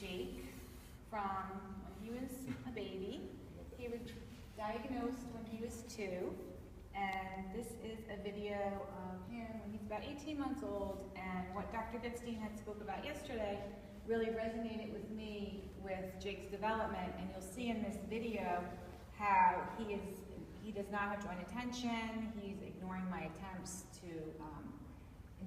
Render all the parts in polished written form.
Jake from when he was a baby. He was diagnosed when he was 2, and this is a video of him when he's about 18 months old, and what Dr. Goodstein had spoke about yesterday really resonated with me with Jake's development, and you'll see in this video how he does not have joint attention, he's ignoring my attempts to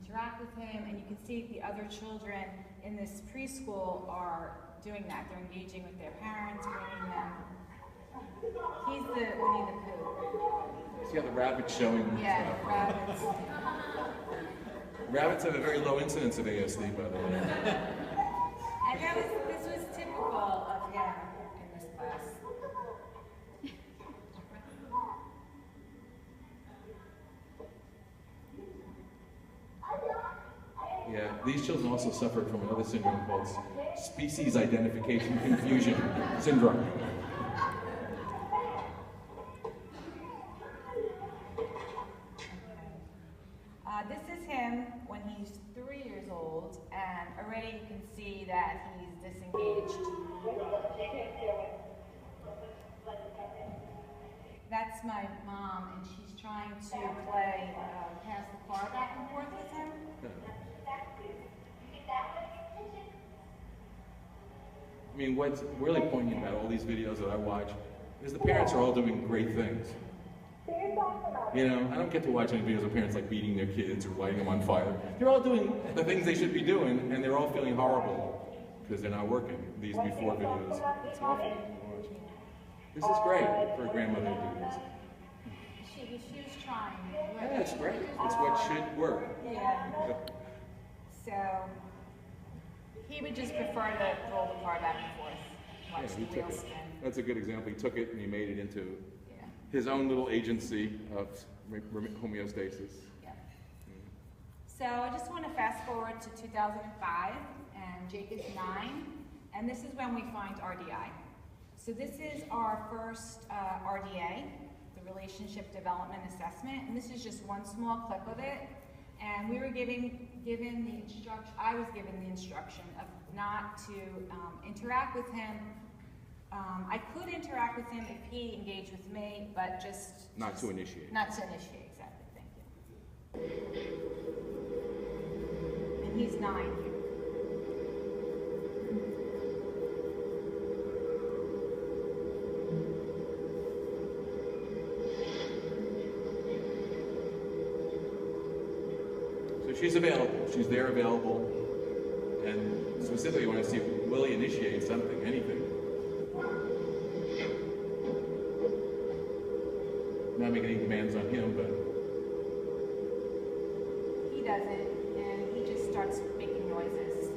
interact with him, and you can see the other children in this preschool are doing that. They're engaging with their parents, bringing them. He's the Winnie the Pooh. See how the rabbits showing? Yeah, rabbits. Rabbits have a very low incidence of ASD, by the way. And this was typical of him in this class. Yeah, these children also suffered from another syndrome called species identification confusion syndrome. This is him when he's 3 years old, and already you can see that he's disengaged. That's my mom, and she's trying to play pass the car back and forth with him. I mean, what's really poignant about all these videos that I watch is the parents are all doing great things. You know, I don't get to watch any videos of parents like beating their kids or lighting them on fire. They're all doing the things they should be doing, and they're all feeling horrible because they're not working. These before videos. It's awful to watch. This is great for a grandmother to do this. She was trying. Yeah, it's great. It's what should work. Yeah. So he would just prefer to roll the car back and forth, watch the wheels spin. That's a good example. He took it and he made it into his own little agency of homeostasis. Yeah. So I just want to fast forward to 2005, and Jake is 9, and this is when we find RDI. So this is our first RDA, the Relationship Development Assessment, and this is just one small clip of it. And we were given the instruction, I was given the instruction of not to interact with him. I could interact with him if he engaged with me, but not to initiate. Not to initiate, exactly, thank you. And he's 9 here. So she's available, she's there available, and specifically you want to see, will he initiate something, anything? Not making any demands on him, but he doesn't, and he just starts making noises.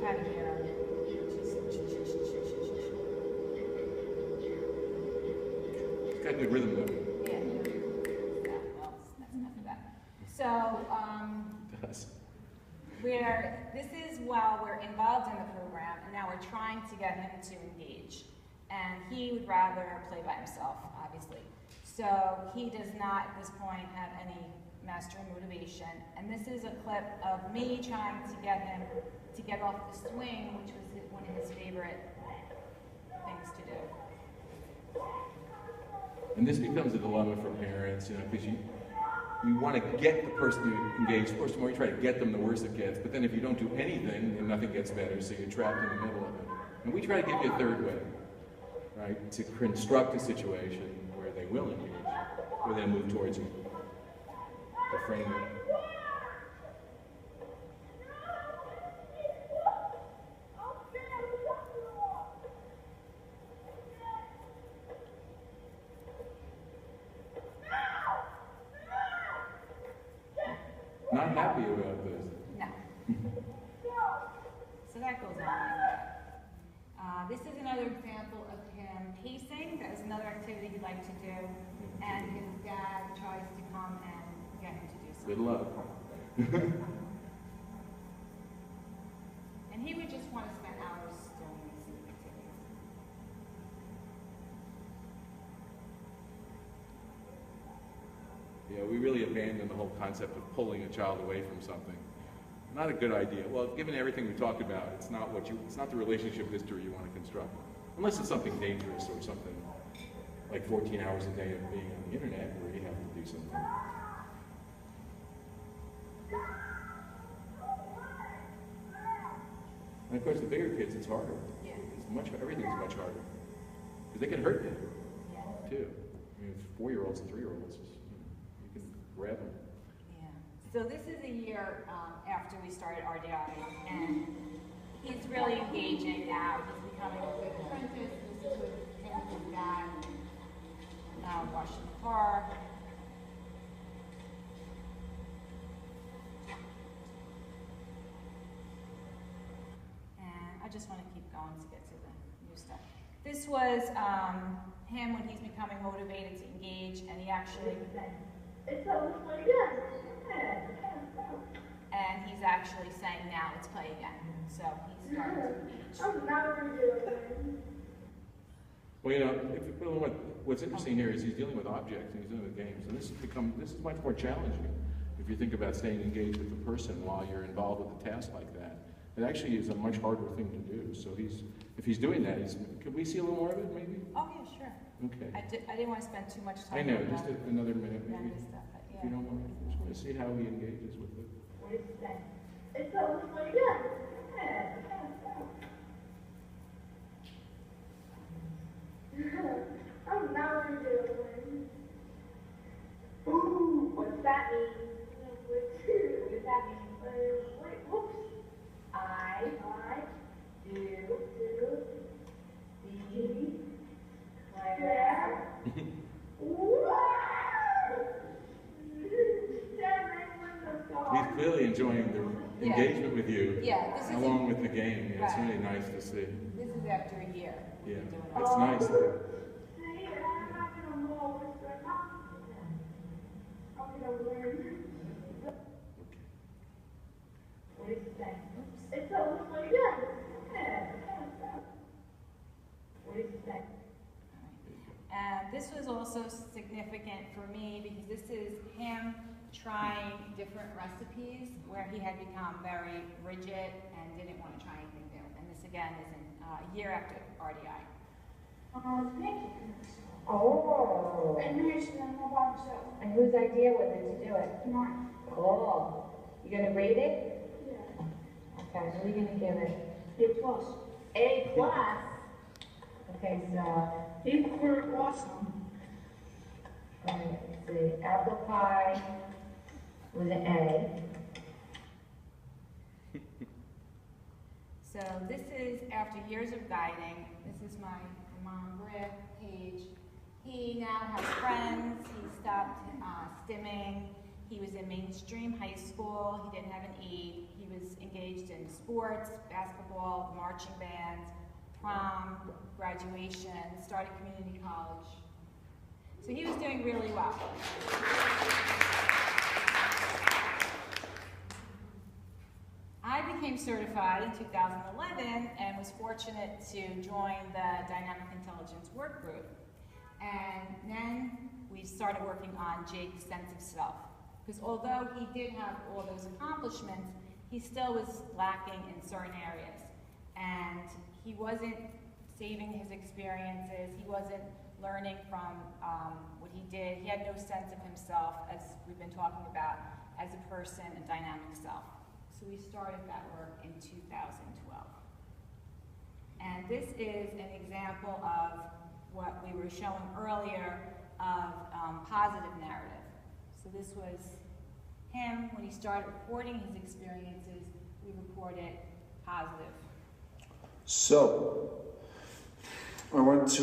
Kind of it's got good rhythm though. So, this is while we're involved in the program, and now we're trying to get him to engage. And he would rather play by himself, obviously. So he does not, at this point, have any mastery motivation. And this is a clip of me trying to get him to get off the swing, which was one of his favorite things to do. And this becomes a dilemma for parents, you know, because you want to get the person to engage. Of course, the more you try to get them, the worse it gets. But then if you don't do anything, then nothing gets better, so you're trapped in the middle of it. And we try to give you a third way, right, to construct a situation where they will engage, where they move towards you, to frame it. Not happy about this. No. So that goes on like that. This is another example of him pacing. That was another activity he'd like to do. And his dad tries to come and get him to do something. Good luck. And he would just want to spend hours doing these activities. we really abandoned the whole concept of pulling a child away from something. Not a good idea. Well, given everything we talked about, it's not the relationship history you want to construct. Unless it's something dangerous or something like 14 hours a day of being on the internet where you have to do something. And of course, the bigger kids, it's harder. Yeah. Everything's much harder. Because they can hurt you, Yeah. too. I mean, 4-year-olds and 3-year-olds, you can grab them. Yeah. So this is a year after we started RDI, and he's really engaging now. He's becoming a good apprentice. This is with him and his dad washing the car. And I just want to keep going to get to the new stuff. This was him when he's becoming motivated to engage, and he actually... And he's actually saying, now let's play again. So he's starting to engage. Well, you know, what's interesting here is he's dealing with objects and he's dealing with games, and this is much more challenging if you think about staying engaged with the person while you're involved with a task like that. It actually is a much harder thing to do. So if he's doing that, could we see a little more of it, maybe? Oh, yeah, sure. Okay. I didn't want to spend too much time. I know, just another minute, maybe. Stuff, but yeah. If you don't mind, I just want to see how he engages with it. It's almost like that. I'm not going to do it. Ooh, what's that mean? What does that mean? Wait, whoops. I do declare. He's clearly enjoying the engagement with you, along with the game. Yeah, it's really nice to see. This is after a year. Yeah, that's nice. It's almost like that. What is that? And this was also significant for me because this is him trying different recipes where he had become very rigid and didn't want to try anything new. And this again is a year after RDI. Oh. And whose idea was it to do it? Mine. Cool. You gonna rate it? Yeah. Okay, what are you gonna give it? A+. A+. Okay, so We're awesome. let's see. Apple pie with an A. So this is after years of guiding. This is my mom, Britt, Paige. He now has friends. He stopped stimming. He was in mainstream high school. He didn't have an E. He was engaged in sports, basketball, marching band, prom, graduation, started community college. So he was doing really well. I became certified in 2011 and was fortunate to join the Dynamic Intelligence Work Group. And then we started working on Jake's sense of self. Because although he did have all those accomplishments, he still was lacking in certain areas. And he wasn't saving his experiences, he wasn't learning from what he did. He had no sense of himself, as we've been talking about, as a person and dynamic self. So we started that work in 2012. And this is an example of what we were showing earlier of positive narrative. So this was him, when he started reporting his experiences, we reported positive. So, I went to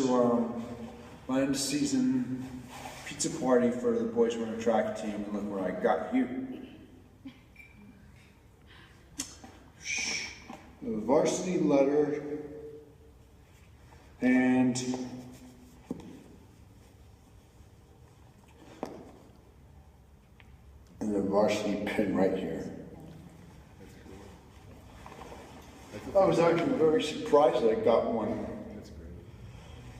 my end of season pizza party for the boys running track team, and look what I got here. The varsity letter and the varsity pin right here. I was actually very surprised that I got one. That's great.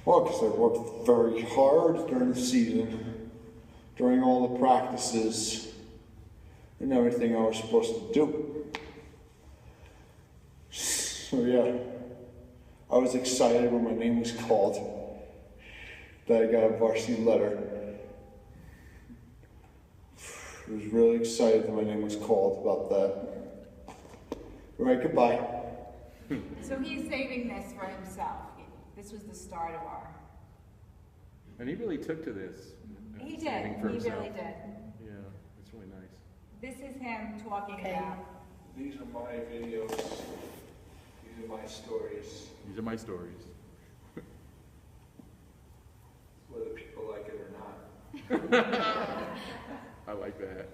Well, because I worked very hard during the season during all the practices and everything I was supposed to do. So yeah, I was excited when my name was called, that I got a varsity letter. I was really excited that my name was called about that. All right, goodbye. So he's saving this for himself. This was the start of our. And he really took to this. He did. saving for He himself. really did. Yeah, it's really nice. This is him talking about. These are my videos. These are my stories. These are my stories. Whether people like it or not. I like that.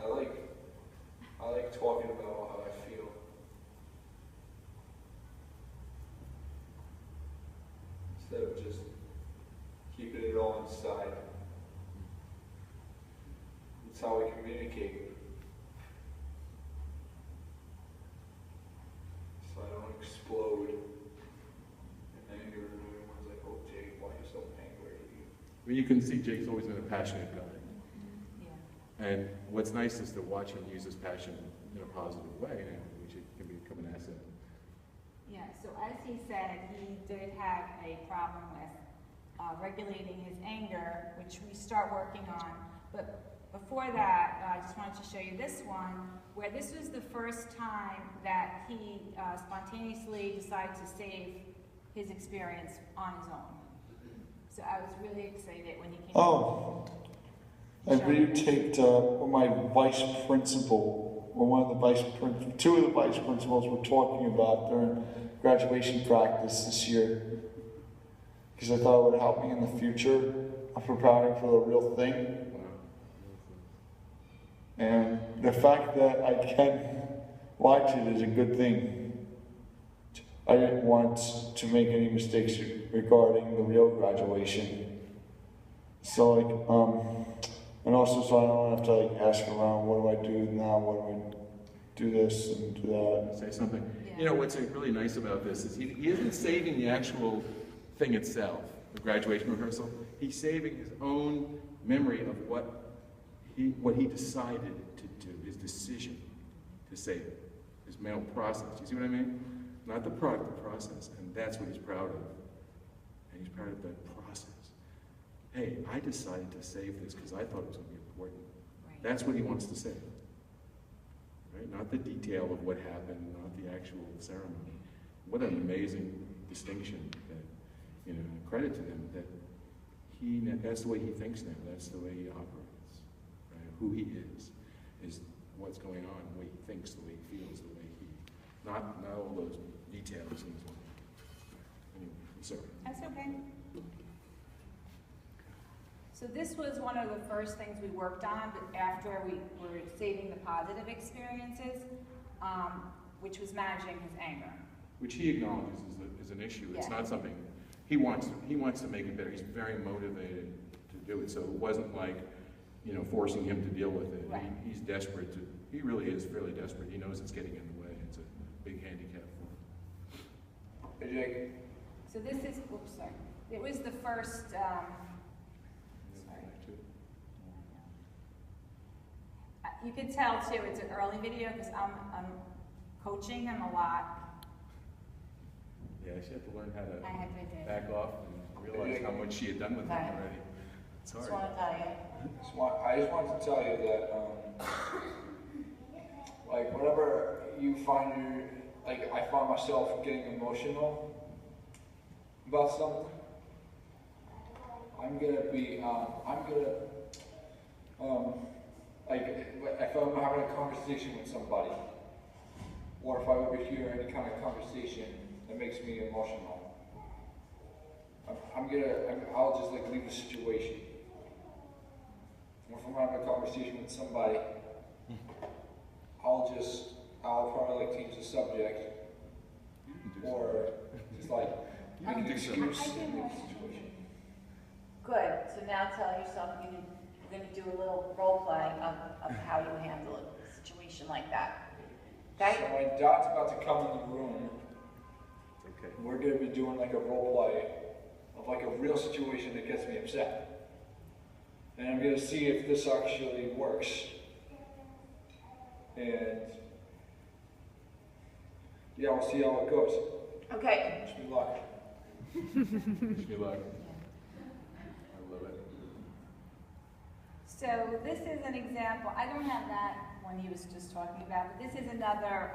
I like talking about how I feel. Instead of just keeping it all inside. It's how we communicate. So I don't explode in anger and everyone's like, oh Jake, why are you so angry? I mean, you can see Jake's always been a passionate guy. Yeah. And what's nice is to watch him use his passion in a positive way, which can become an asset. Yeah, so as he said, he did have a problem with regulating his anger, which we start working on. But before that, I just wanted to show you this one, where this was the first time that he spontaneously decided to save his experience on his own. So I was really excited when he came. Oh, I videotaped when my vice principal, or one of the two of the vice principals were talking about during graduation practice this year, because I thought it would help me in the future of preparing for the real thing. And the fact that I can watch it is a good thing. I didn't want to make any mistakes regarding the real graduation. So and also so I don't have to ask around, what do I do now, what do I do this and do that. Say something. Yeah. You know, what's really nice about this is he isn't saving the actual thing itself, the graduation rehearsal. He's saving his own memory of what he decided to do, his decision to save it, his mental process. You see what I mean? Not the product, the process. And that's what he's proud of. And he's proud of that process. Hey, I decided to save this because I thought it was going to be important. Right. That's what he wants to say. Right? Not the detail of what happened, not the actual ceremony. What an amazing distinction that, credit to him that that's the way he thinks now, that's the way he operates. Right? Who he is what's going on, the way he thinks, the way he feels, the way he, not all those details in his life. Anyway, I'm sorry. That's okay. So this was one of the first things we worked on after we were saving the positive experiences, which was managing his anger. Which he acknowledges is an issue. It's Yeah. not something he wants to make it better. He's very motivated to do it. So it wasn't like, forcing him to deal with it. Right. He's desperate to. He really is fairly desperate. He knows it's getting in the way. It's a big handicap for him. Hey Jake. So this is, oops, sorry. It was the first, you can tell too, it's an early video because I'm coaching him a lot. Yeah, she had to learn how I to had to do. back off and realize how much she had done with him Right. already. It's Just hard. want to tell you. I just wanted to tell you that, whenever you find I find myself getting emotional about something, if I'm having a conversation with somebody, or if I overhear any kind of conversation that makes me emotional, I'll just leave the situation. Or if I'm having a conversation with somebody, I'll probably change the subject, or just make an excuse in the situation. Good. So now tell yourself we're going to do a little role play of how you handle a situation like that. Okay? So my dad's about to come in the room. Okay. We're going to be doing a role play of a real situation that gets me upset. And I'm going to see if this actually works. And yeah, we'll see how it goes. Okay. Wish me luck. Wish me luck. I love it. So this is an example. I don't have that one he was just talking about, but this is another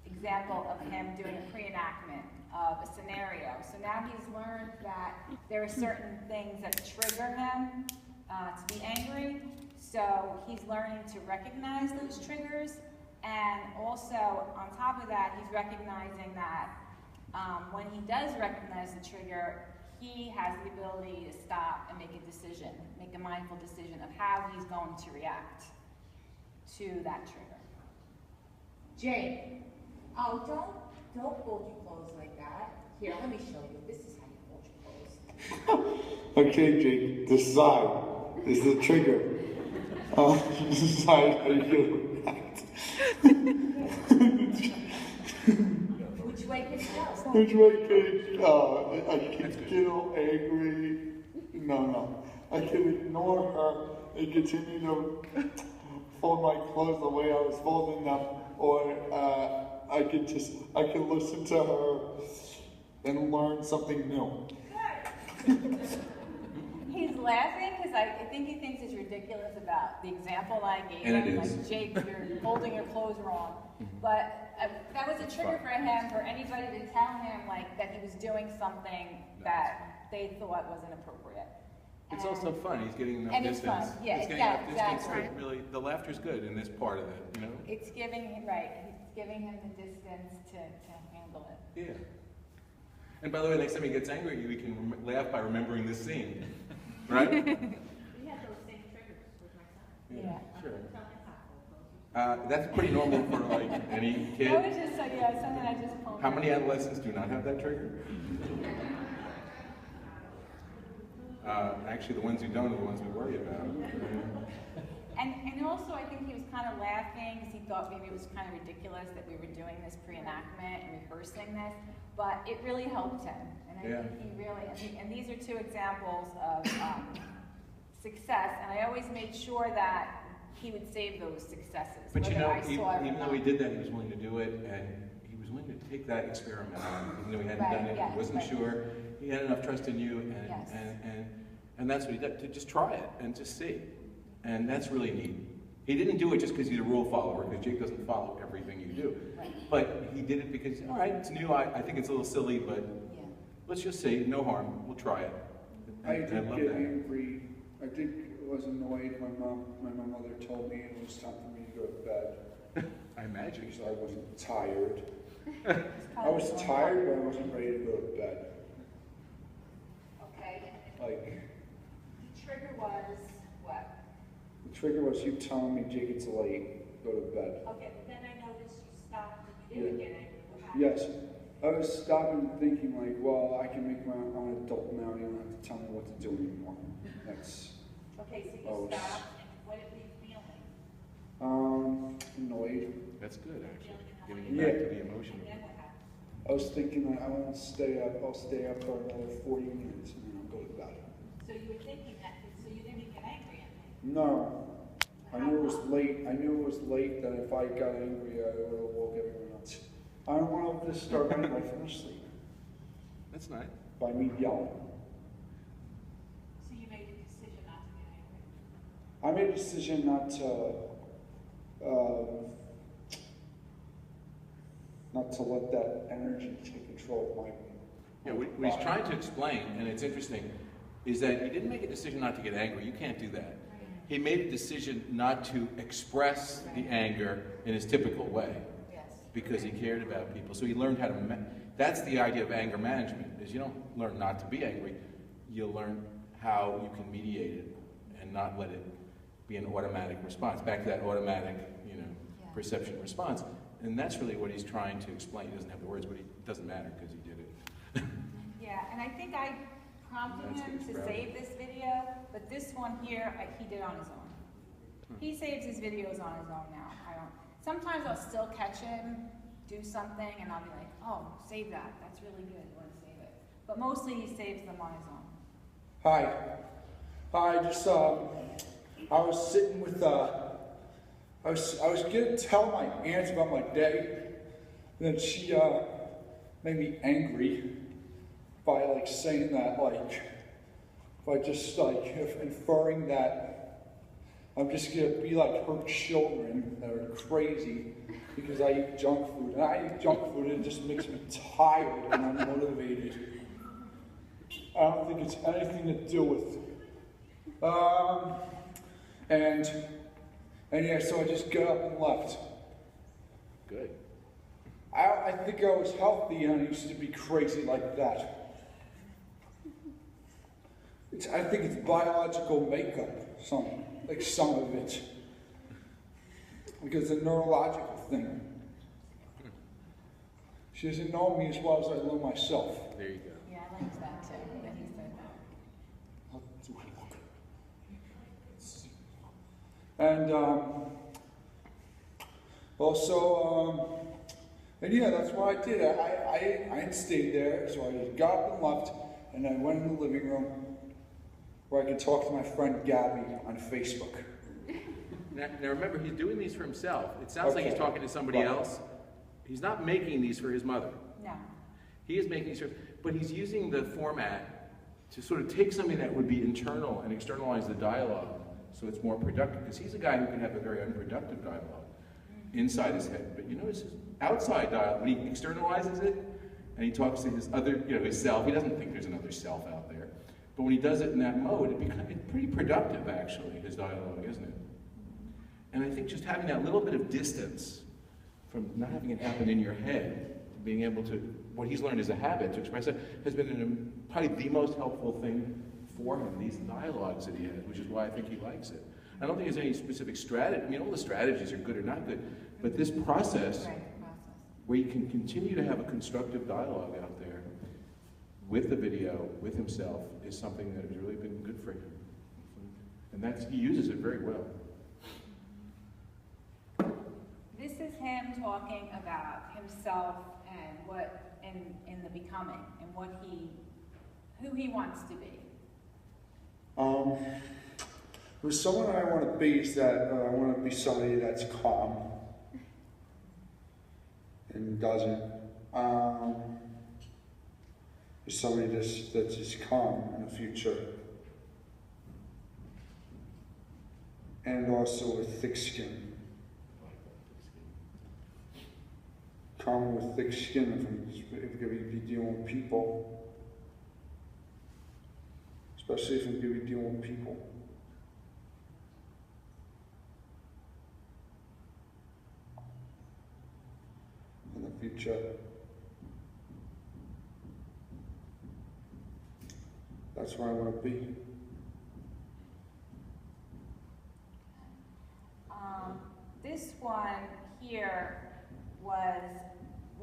example of him doing a pre-enactment of a scenario. So now he's learned that there are certain things that trigger him to be angry. So he's learning to recognize those triggers, and also on top of that, he's recognizing that when he does recognize the trigger, he has the ability to stop and make a decision, make a mindful decision of how he's going to react to that trigger. Jake. Oh, don't fold your clothes like that. Here, let me show you. This is how you fold your clothes. Okay, Jake, decide. This is the trigger. Decide how you react. Which way can you go? Which way can I can feel angry? No. I can ignore her and continue to fold my clothes the way I was folding them, or I can listen to her and learn something new. He's laughing because I think he thinks it's ridiculous about the example I gave And him, it is. like, Jake, you're folding your clothes wrong. But that was a trigger for him, for anybody to tell him like that he was doing something that they thought wasn't appropriate. It's also fun. He's getting enough And it's distance. fun. Yeah, He's getting enough distance exactly. that really, the laughter's good in this part of it, you know? It's giving him, right, it's giving him the distance to handle it. Yeah. And by the way, next time he gets angry at you, he can laugh by remembering this scene. Right? We have those same triggers with my son. Yeah. Sure. Tell him how to fold. That's pretty normal for like any That kid. was just, yeah, something I just pulled. How many adolescents do not have that trigger? Actually, the ones who don't are the ones we worry about. And also, I think he was kind of laughing because he thought maybe it was kind of ridiculous that we were doing this pre-enactment and rehearsing this, but it really helped him. And I think he really, and these are two examples of success, and I always made sure that he would save those successes. But you whether know, I saw it or even though not. he did that, he was willing to do it, and he was willing to take that experiment on, even though he hadn't Right, done it, yes, he wasn't right. sure. He had enough trust in you, Yes. and that's what he did, to just try it and just see. And that's really neat. He didn't do it just because he's a rule follower, because Jake doesn't follow everything you do. Right. But he did it because, all right, it's new, I think it's a little silly, but Yeah. let's just say, no harm, we'll try it. I And did love get that. angry. I did was annoyed when my mother told me it was time for me to go to bed I imagine. because I wasn't tired. It's I kind was of tired, but I wasn't ready to go to bed. Okay. Like, The trigger was what? the trigger was you telling me Jake, it's late, go to bed. Okay, but then I noticed you stopped and you didn't get angry. What happened? Yes. I was stopping and thinking like, well, I can make my own adult now, you don't have to tell me what to do anymore. That's, Okay, so you Oh, stopped, and what were you feeling? annoyed. That's good, actually. Getting you back to the emotion. And then what happened? I was thinking that I won't stay up, I'll stay up for another 40 minutes and then I'll go to bed. So you were thinking that, so you didn't get angry at me? No. I knew it was late. I knew it was late that if I got angry, I would have woke everyone else. I don't want to disturb anybody from their sleep That's nice. by me yelling. So you made a decision not to get angry? I made a decision not to let that energy take control of my. Yeah, what he's trying to explain, and it's interesting, is that he didn't make a decision not to get angry. You can't do that. He made a decision not to express the anger in his typical way Yes. because he cared about people. So he learned how to. That's the idea of anger management: is you don't learn not to be angry. You learn how you can mediate it and not let it be an automatic response. Back to that automatic, perception response. And that's really what he's trying to explain. He doesn't have the words, but it doesn't matter because he did it. Yeah, and I think I prompted That's him his to problem. save this video, but this one here, he did on his own. He saves his videos on his own now. I don't. Sometimes I'll still catch him do something, and I'll be like, "Oh, save that. That's really good. You want to save it." But mostly he saves them on his own. Hi. I just, I was sitting with, I was gonna tell my aunt about my day, and then she, made me angry by, like, saying that, like, by just, like, inferring that I'm just gonna be like her children that are crazy because I eat junk food. And I eat junk food and it just makes me tired and unmotivated. I don't think it's anything to do with and yeah, so I just got up and left. Good. I think I was healthy and I used to be crazy like that. I think it's biological makeup, some of it. Because it's a neurological thing. She doesn't know me as well as I know myself. There you go. Yeah, I liked that too, that he said that. And also, and yeah, that's what I did. I didn't stay there, so I just got up and left, and I went in the living room where I could talk to my friend Gabby on Facebook. Now remember, he's doing these for himself. It sounds like he's talking to somebody else. He's not making these for his mother. No. He is making these for, but he's using the format to sort of take something that would be internal and externalize the dialogue so it's more productive. Because he's a guy who can have a very unproductive dialogue inside his head. But you notice his outside dialogue, when he externalizes it and he talks to his other, his self, he doesn't think there's another self out there. But when he does it in that mode, it's pretty productive, actually, his dialogue, isn't it? And I think just having that little bit of distance from not having it happen in your head, being able to, what he's learned as a habit to express it, has been probably the most helpful thing for him, these dialogues that he has, which is why I think he likes it. I don't think there's any specific strategy. I mean, all the strategies are good or not good, but this process, where you can continue to have a constructive dialogue out there with the video, with himself, is something that has really been good for him. And he uses it very well. This is him talking about himself and what in the becoming and who he wants to be. With someone I want to be is that I want to be somebody that's calm and doesn't. Somebody that's just calm in the future. And also with thick skin. Calm with thick skin if I'm going to be dealing with people. Especially if I'm going to be dealing with people. In the future. That's where I want to be. This one here was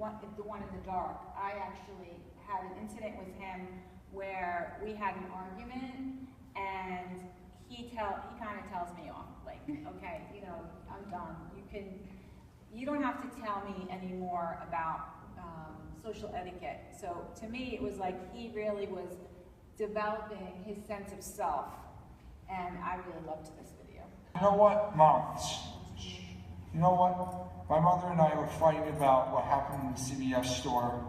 the one in the dark. I actually had an incident with him where we had an argument, and he kind of tells me off, like, okay, I'm done. You don't have to tell me anymore about social etiquette. So to me, it was like he really was developing his sense of self, and I really loved this video. You know what, Mom? You know what? My mother and I were fighting about what happened in the CVS store.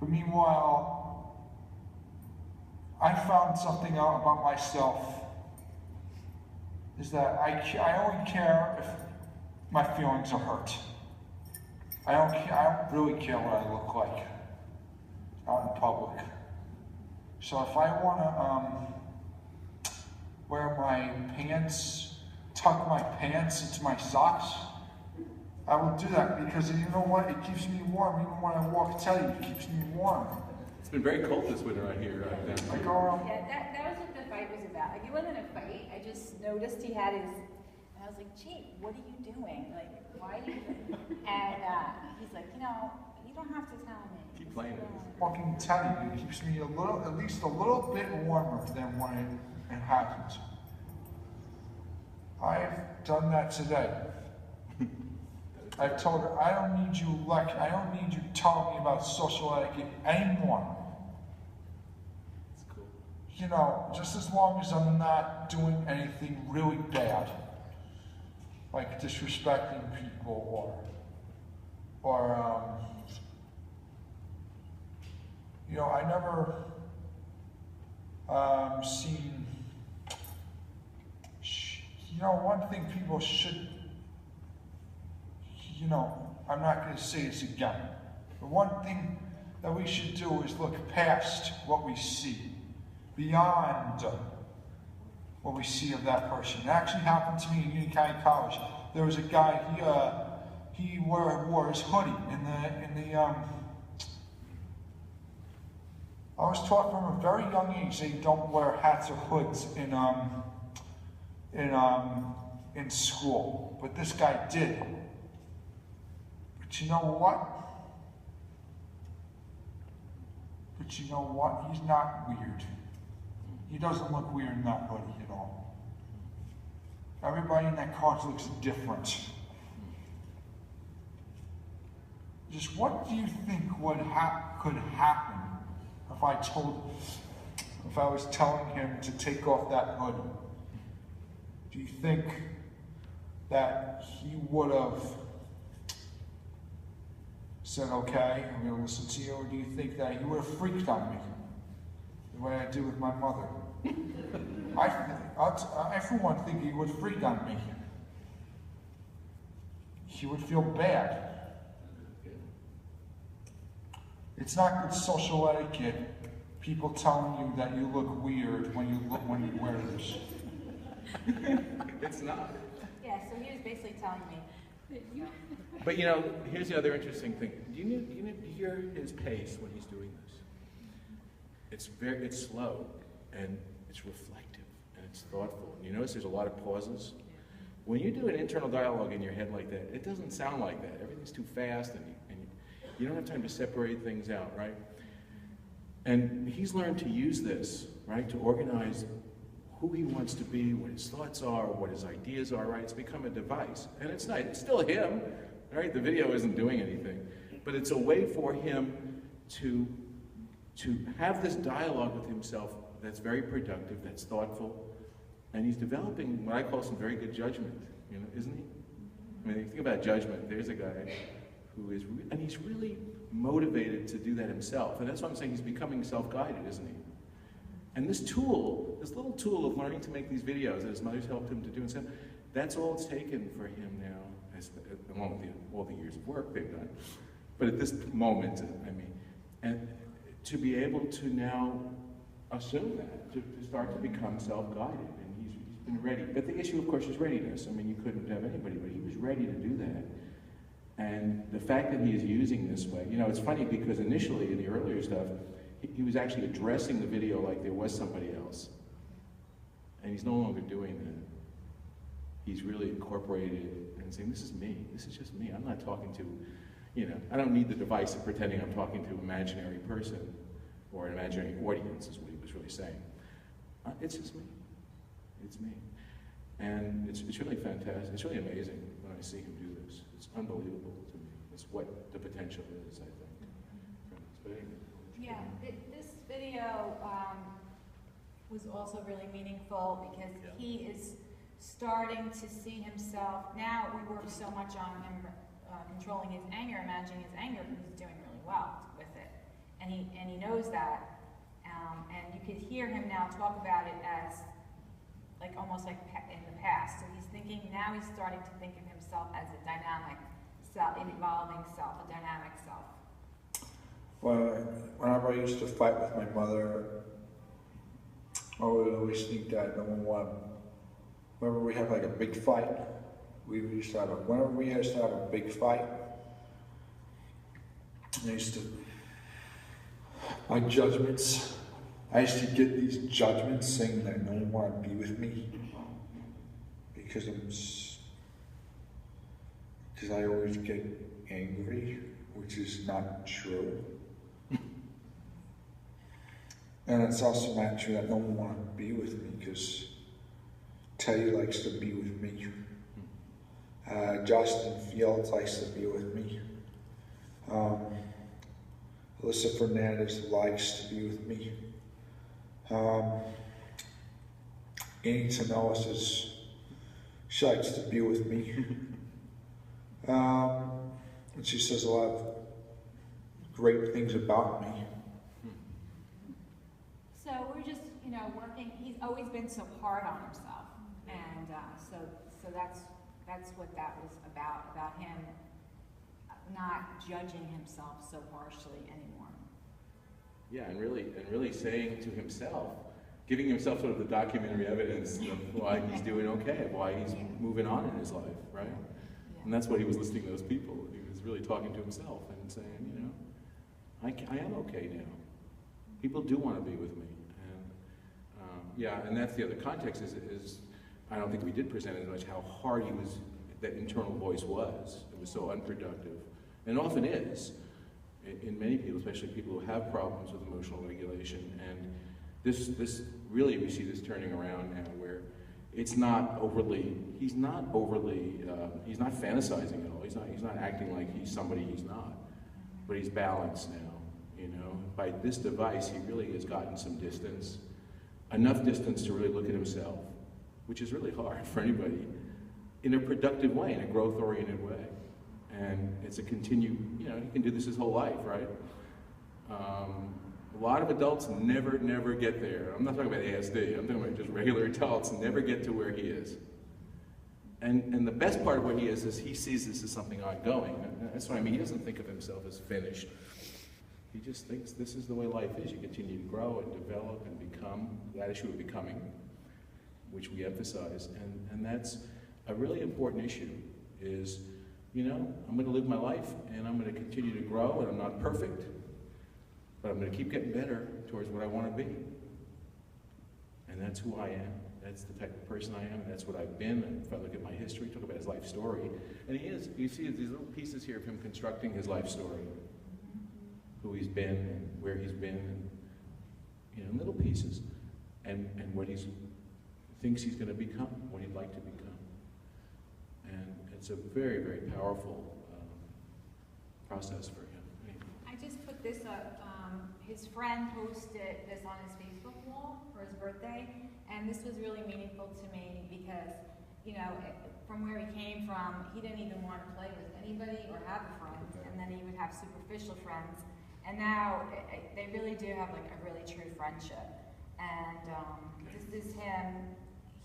But meanwhile, I found something out about myself. Is that I only care if my feelings are hurt. I don't really care what I look like out in public. So if I want to wear my pants, tuck my pants into my socks, I will do that because you know what? It keeps me warm. Even when I walk teddy, it keeps me warm. It's been very cold this winter out here. I go around. Yeah, that was what the fight was about. Like, it wasn't a fight. I just noticed he had his, and I was like, gee, what are you doing? Like, why are you doing? And he's like, you don't have to tell me. Keep playing it. Walking teddy, it keeps me at least a little bit warmer than when it hasn't. I've done that today. I've told her, I don't need you telling me about social etiquette anymore. That's cool. you know, just as long as I'm not doing anything really bad, like disrespecting people or you know, I never seen, you know, one thing people should, you know, I'm not going to say this again, but one thing that we should do is look past what we see, beyond what we see of that person. It actually happened to me in Union County College. There was a guy, he wore his hoodie in the I was taught from a very young age they don't wear hats or hoods in school, but this guy did. But you know what? He's not weird. He doesn't look weird in that hoodie at all. Everybody in that college looks different. Just what do you think could happen if I was telling him to take off that hoodie? Do you think that he would have said, okay, I'm going to listen to you, or do you think that he would have freaked on me the way I do with my mother? I for one think he would freak on me. He would feel bad. It's not good social etiquette, people telling you that you look weird when you wear this. It's not. Yeah, so he was basically telling me. But you know, here's the other interesting thing. Do you hear his pace when he's doing this? It's slow, and it's reflective, and it's thoughtful. You notice there's a lot of pauses. When you do an internal dialogue in your head like that, it doesn't sound like that. Everything's too fast, and you don't have time to separate things out, right? And he's learned to use this, right, to organize who he wants to be, what his thoughts are, what his ideas are, right? It's become a device. And it's not, it's still him, right? The video isn't doing anything. But it's a way for him to have this dialogue with himself that's very productive, that's thoughtful, and he's developing what I call some very good judgment, you know, isn't he? I mean, if you think about judgment, there's a guy who is, and he's really motivated to do that himself. And that's why I'm saying he's becoming self-guided, isn't he? And this tool, this little tool of learning to make these videos that his mother's helped him to do and stuff, that's all it's taken for him now, along with all the years of work they've done. But at this moment, I mean, and to be able to now assume that, to start to become self-guided, and he's been ready. But the issue, of course, is readiness. I mean, you couldn't have anybody, but he was ready to do that. And the fact that he is using this way, you know, it's funny because initially in the earlier stuff, he was actually addressing the video like there was somebody else. And he's no longer doing that. He's really incorporated and saying, this is me, this is just me. I'm not talking to, you know, I don't need the device of pretending I'm talking to an imaginary person or an imaginary audience is what he was really saying. It's just me, it's me. And it's really fantastic, it's really amazing when I see him do this. It's unbelievable to me. It's what the potential is, I think. But anyway. Yeah, this video was also really meaningful because he is starting to see himself. Now we work so much on him controlling his anger, managing his anger, because he's doing really well with it, and he knows that. And you could hear him now talk about it as like almost like in the past. So he's thinking now. He's starting to think of himself as a dynamic self, an evolving self, a dynamic self. Well, whenever I used to fight with my mother, I would always think that no one won. Whenever we have like a big fight, whenever we used to have a big fight, my judgments, I used to get these judgments saying that no one wanted to be with me because I always get angry, which is not true. And it's also not true that no one wanted to be with me because Teddy likes to be with me. Justin Fields likes to be with me. Alyssa Fernandez likes to be with me. He needs to know us as she likes to be with me. And she says a lot of great things about me. So we're just, you know, working. He's always been so hard on himself, and so that's what that was about him not judging himself so harshly anymore. Yeah, and really saying to himself, giving himself sort of the documentary evidence of why he's doing okay, why he's moving on in his life, right? Yeah. And that's what he was listening to those people. He was really talking to himself and saying, you know, I am okay now. People do want to be with me. And yeah, and that's the other context is I don't think we did present as much how hard that internal voice was. It was so unproductive. And it often is in many people, especially people who have problems with emotional regulation. And this really, we see this turning around now where he's not fantasizing at all. He's not acting like he's somebody he's not, but he's balanced now, you know. By this device, he really has gotten some distance, enough distance to really look at himself, which is really hard for anybody, in a productive way, in a growth-oriented way. And it's a continued, you know, he can do this his whole life, right? A lot of adults never get there. I'm not talking about ASD, I'm talking about just regular adults never get to where he is. And the best part of what he is he sees this as something ongoing. That's what I mean, he doesn't think of himself as finished. He just thinks this is the way life is. You continue to grow and develop and become, that issue of becoming, which we emphasize. And that's a really important issue, is, you know, I'm going to live my life and I'm going to continue to grow, and I'm not perfect, but I'm going to keep getting better towards what I want to be. And that's who I am. That's the type of person I am, and that's what I've been. And if I look at my history, talk about his life story, and you see these little pieces here of him constructing his life story, who he's been and where he's been, and, you know, little pieces, and what he thinks he's going to become, what he'd like to become. And it's a very, very powerful process for him. I just put this up. His friend posted this on his Facebook wall for his birthday, and this was really meaningful to me because, you know, from where he came from, he didn't even want to play with anybody or have a friend, and then he would have superficial friends. And now they really do have like a really true friendship. And this is him.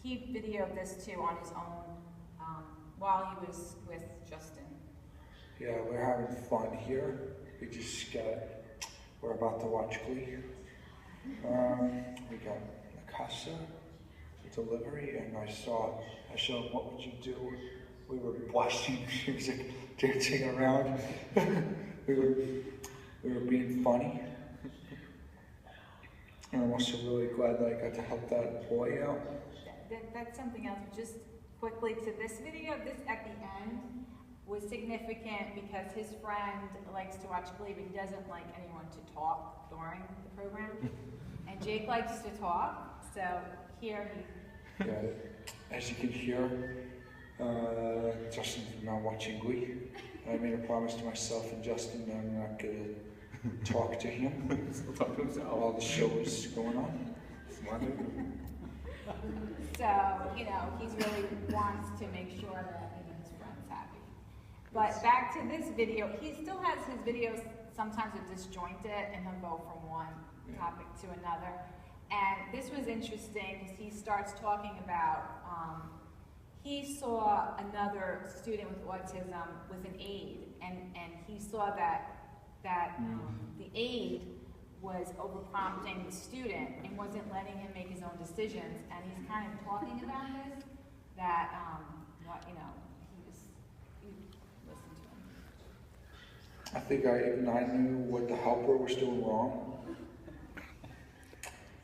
He videoed this too on his own while he was with Justin. Yeah, we're having fun here. We're about to watch Glee. We got Casa delivery, and I showed him, what would you do? We were blasting music, dancing around. we were being funny. And I'm also really glad that I got to help that boy out. That's something else. Just quickly to this video, this at the end was significant because his friend likes to watch Glee, but he doesn't like anyone to talk during the program. And Jake likes to talk, so here he... Yeah, as you can hear, Justin's now watching Glee. I made a promise to myself and Justin that I'm not going to talk to him. He'll talk to himself. While the show is going on. So, you know, he's really wants to make sure that his friend's happy. But back to this video, he still has his videos sometimes are disjointed and he'll go from one topic to another. And this was interesting because he starts talking about, he saw another student with autism with an aide, and he saw that the aide was overprompting the student and wasn't letting him make his own decisions. And he's kind of talking about this, that, you know, he listened to him. I think I knew what the helper was doing wrong.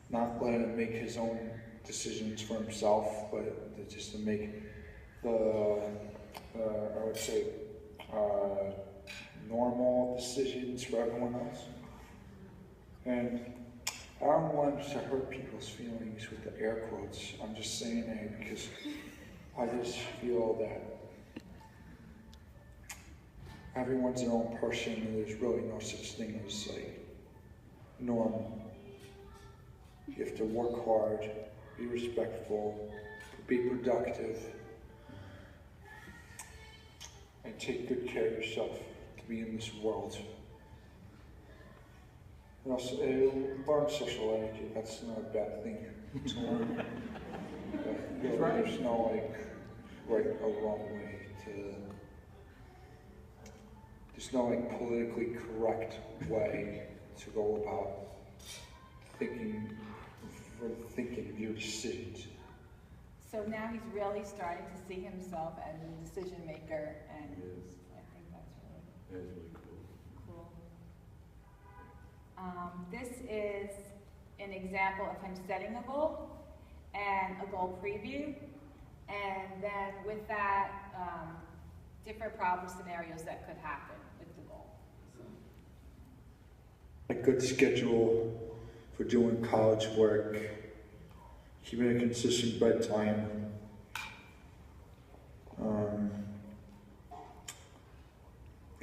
Not letting him make his own decisions for himself, but just to make the, I would say, normal decisions for everyone else. And I don't want to hurt people's feelings with the air quotes. I'm just saying that because I just feel that everyone's their own person and there's really no such thing as like normal. You have to work hard, be respectful, be productive, and take good care of yourself to be in this world. And also, learn social etiquette. That's not a bad thing to learn. But, there's no right or wrong way to. There's no politically correct way to go about thinking your decisions. So now he's really starting to see himself as a decision maker, and I think that's really cool. This is an example of him setting a goal and a goal preview, and then with that, different problem scenarios that could happen with the goal. A good schedule for doing college work, keeping a consistent bedtime,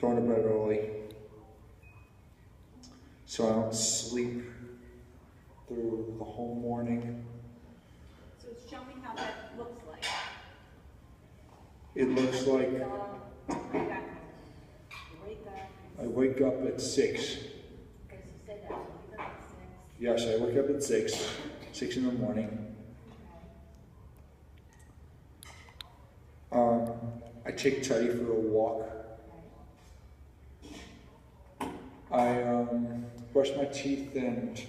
going to bed early, so I don't sleep through the whole morning. So show me how that looks like. It looks like I wake up at 6. Yes, I wake up at 6 in the morning. I take Teddy for a walk. I brush my teeth and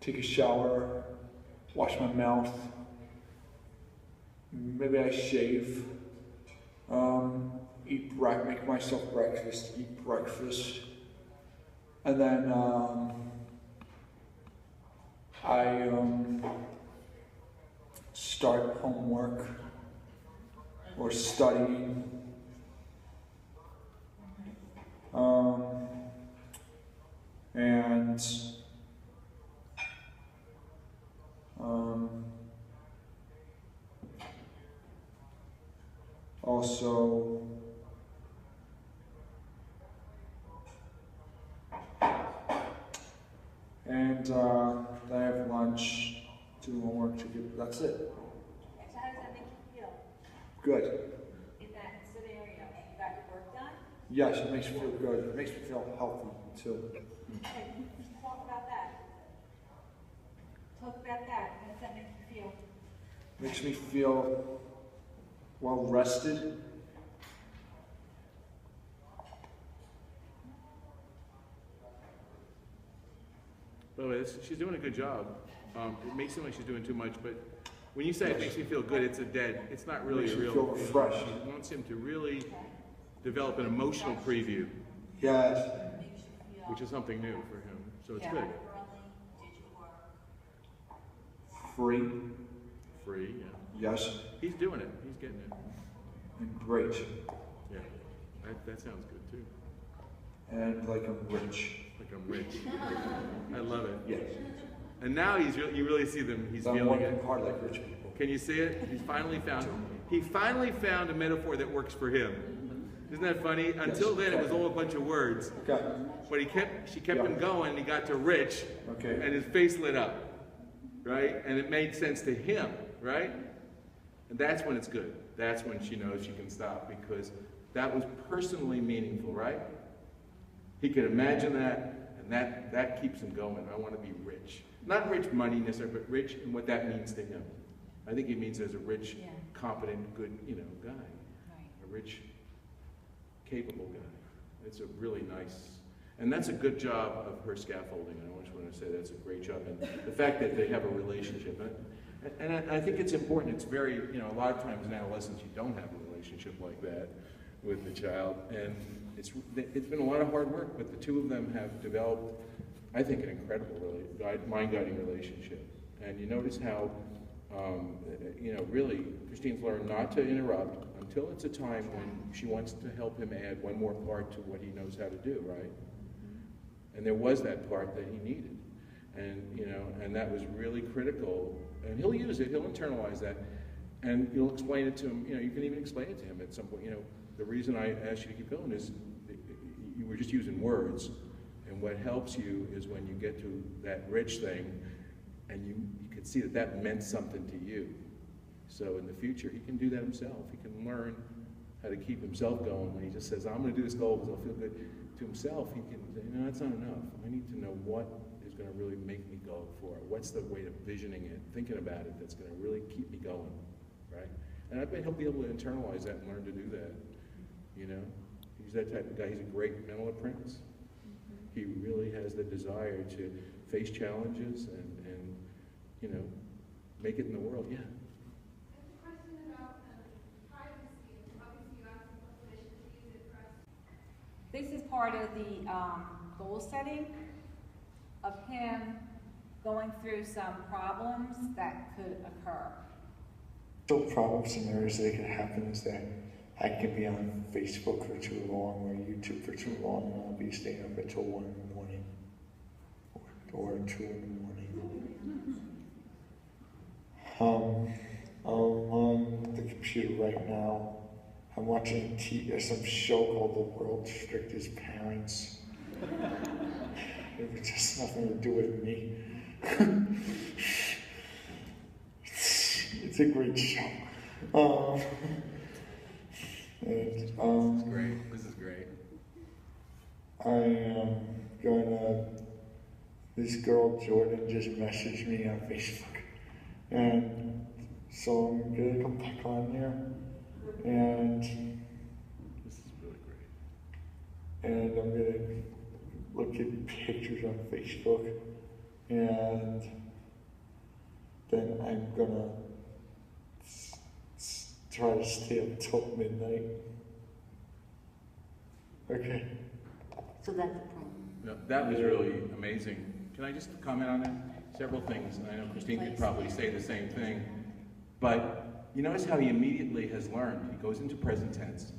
take a shower, wash my mouth. Maybe I shave. Make myself breakfast, eat breakfast. And then I start homework or studying. And also then I have lunch, do homework, that's it. So how does that make you feel? Good. In that scenario, you got your work done? Yes, it makes me feel good. It makes me feel healthy too. Okay, talk about that. Talk about that. How does that make you feel? Makes me feel well rested. By the way, she's doing a good job. It may seem like she's doing too much, but when you say it makes me feel good, it's not really Makes a me real. feel refreshed. She wants him to really develop an emotional preview, Yes. which is something new for him. So it's Yeah. good. Free. Free, yeah. Yes. He's doing it. He's getting it. And great. Yeah. That sounds good too. And like I'm rich. Like I'm rich. I love it. Yes. And now you really see them. He's I'm feeling working it. hard like rich people. Can you see it? He finally found a metaphor that works for him. Isn't that funny? Until then, it was all a bunch of words. Okay. But she kept him going, and he got to rich, Okay. and his face lit up, right? And it made sense to him, right? And that's when it's good. That's when she knows she can stop, because that was personally meaningful, right? He could imagine that, and that keeps him going. I want to be rich. Not rich money necessarily, but rich in what that means to him. I think he means as a rich, competent, good, guy. Right. A rich, capable guy. It's a really nice, and that's a good job of her scaffolding. And I just want to say that's a great job. And the fact that they have a relationship. And I think it's important. It's very, a lot of times in adolescence you don't have a relationship like that with the child. And it's been a lot of hard work, but the two of them have developed, I think, an incredible, mind-guiding relationship. And you notice how, really, Christine's learned not to interrupt until it's a time when she wants to help him add one more part to what he knows how to do, right? And there was that part that he needed. And, and that was really critical. And he'll use it, he'll internalize that, and you'll explain it to him. You can even explain it to him at some point. The reason I asked you to keep going is you were just using words, And what helps you is when you get to that rich thing, and you can see that that meant something to you. So in the future, he can do that himself. He can learn how to keep himself going. When he just says, I'm going to do this goal because I'll feel good to himself, he can say, no, that's not enough. I need to know what is going to really make me go for it. What's the way of visioning it, thinking about it, that's going to really keep me going, right? And I bet he'll be able to internalize that and learn to do that, you know? He's that type of guy. He's a great mental apprentice. He really has the desire to face challenges and you know, make it in the world. Yeah. I have a question about privacy. Obviously, you asked for permission to use it for us. This is part of the goal setting of him going through some problems that could occur. So problem scenarios that could happen is that I can be on Facebook for too long or YouTube for too long, and I'll be staying up until 1 in the morning or 2 in the morning. I'm on the computer right now. I'm watching some show called The World's Strictest Parents. It has nothing to do with me. It's a great show. This is great. This is great. I am gonna. This girl Jordan just messaged me on Facebook, and so I'm gonna come back on there, and This is really great. and I'm gonna look at pictures on Facebook, and then I'm gonna try to stay up till midnight. Okay. So that's the problem. No, that was really amazing. Can I just comment on that? Several things, and I know Christine could probably say the same thing. But you notice how he immediately has learned. He goes into present tense.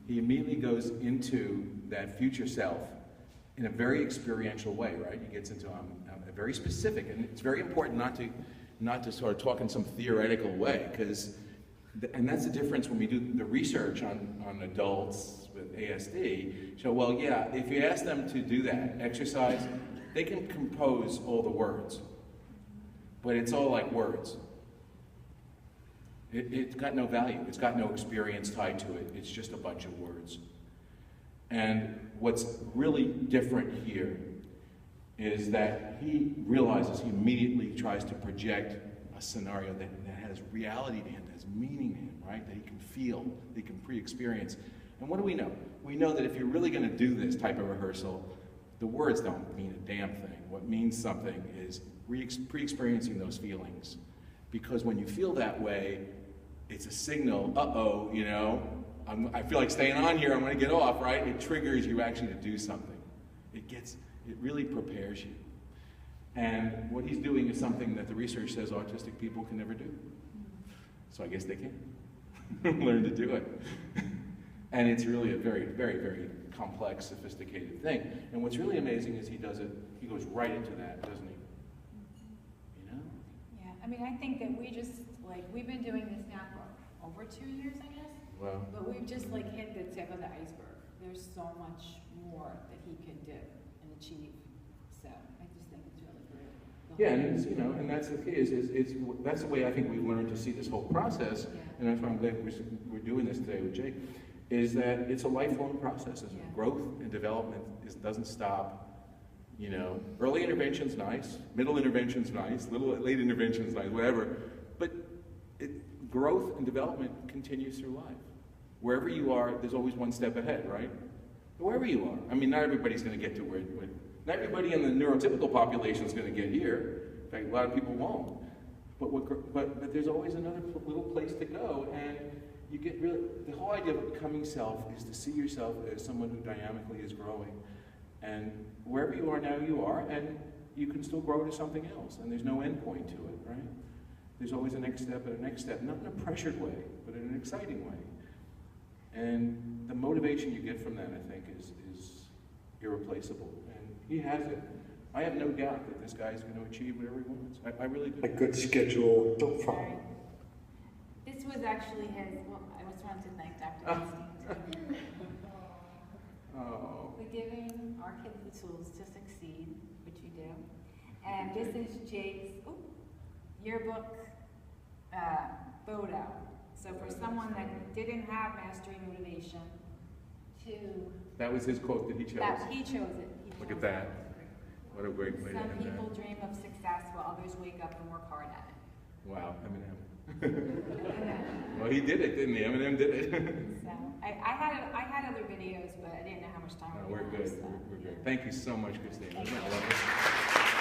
He immediately goes into that future self in a very experiential way, right? He gets into a very specific, and it's very important not to sort of talk in some theoretical way, because, and that's the difference when we do the research on adults with ASD. So, well, yeah, if you ask them to do that exercise, they can compose all the words, but it's all like words. It's got no value. It's got no experience tied to it. It's just a bunch of words. And what's really different here is that he realizes, he immediately tries to project a scenario that has reality to him, that has meaning to him, right? That he can feel, that he can pre-experience. And what do we know? We know that if you're really going to do this type of rehearsal, the words don't mean a damn thing. What means something is pre-experiencing those feelings. Because when you feel that way, it's a signal, uh-oh, you know, I feel like staying on here, I'm going to get off, right? It triggers you actually to do something. It really prepares you. And what he's doing is something that the research says autistic people can never do. So I guess they can learn to do it. And it's really a very, very, very complex, sophisticated thing. And what's really amazing is he goes right into that, doesn't he? You know? Yeah, I mean, I think that we've been doing this now for over 2 years, I guess. Wow. But we've just hit the tip of the iceberg. There's so much more that he can do and achieve. So I just think it's really great. Yeah, and it's, you know, and that's the key, that's the way I think we've learned to see this whole process, and that's why I'm glad we're doing this today with Jake, is that it's a lifelong process. Growth and development doesn't stop. You know, early intervention's nice, middle intervention's nice, late intervention's nice, whatever, but growth and development continues through life. Wherever you are, there's always one step ahead, right? Wherever you are. I mean, not everybody's going to get to where, not everybody in the neurotypical population is going to get here. In fact, a lot of people won't. But there's always another little place to go, and you get really, the whole idea of becoming self is to see yourself as someone who dynamically is growing. And wherever you are now, you are, and you can still grow to something else, and there's no end point to it, right? There's always a next step and a next step, not in a pressured way, but in an exciting way. And the motivation you get from that, I think, is irreplaceable. And he has it. I have no doubt that this guy's going to achieve whatever he wants. I really do. A good schedule, no problem. This was actually his, well, I just wanted to thank Dr. Christine. Oh. We're giving our kids the tools to succeed, which you do. And this is Jake's yearbook photo. So for someone that didn't have mastery motivation, that was his quote that he chose. he chose it. Look at that. What a great way to Some end people that. dream of success while others wake up and work hard at it. Wow, Eminem. And Well, he did it, didn't he? Eminem did it. so I had other videos, but I didn't know how much time No, we we're had, good. so. We're good. Thank you so much, Christine. I love it.